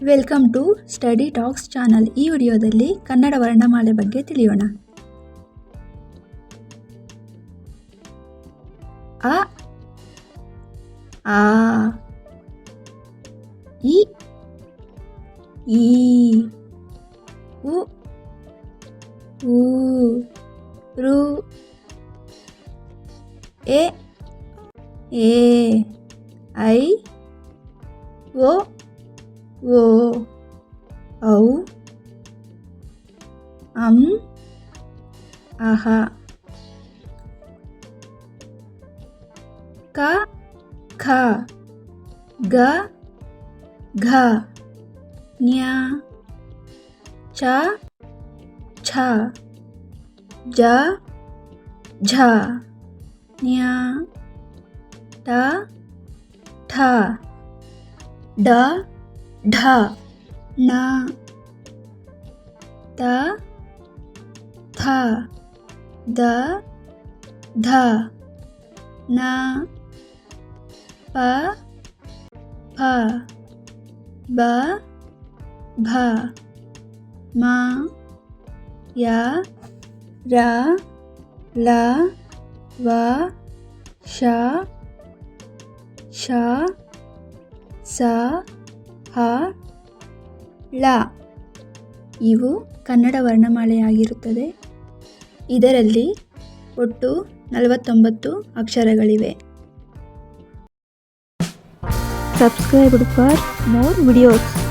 Welcome to study talks channel. ಈ ವಿಡಿಯೋದಲ್ಲಿ ಕನ್ನಡ ವರ್ಣಮಾಲೆ ಬಗ್ಗೆ ತಿಳಿಯೋಣ. ಅ ಆ ಇ ಈ ಉ ಊ ರು ಎ ಏ ಐ ಓ ಓ ಔ ಅಂ ಅಹ ಕ ಖ ಗ ಘ ನ್ಯ ಚ ಛ ಜ ಝ ನ್ಯ ಟ ಠ ಡ ಢ ಣ ತ ಥ ದ ಧ ನ ಪ ಫ ಬ ಭ ಮ ಯ ರ ಲ ವ ಶ ಶ ಸ ಹ ಳ ಇವು ಕನ್ನಡ ವರ್ಣಮಾಲೆಯಾಗಿರುತ್ತದೆ. ಇದರಲ್ಲಿ ಒಟ್ಟು 49 ಅಕ್ಷರಗಳಿವೆ. Subscribe for more videos.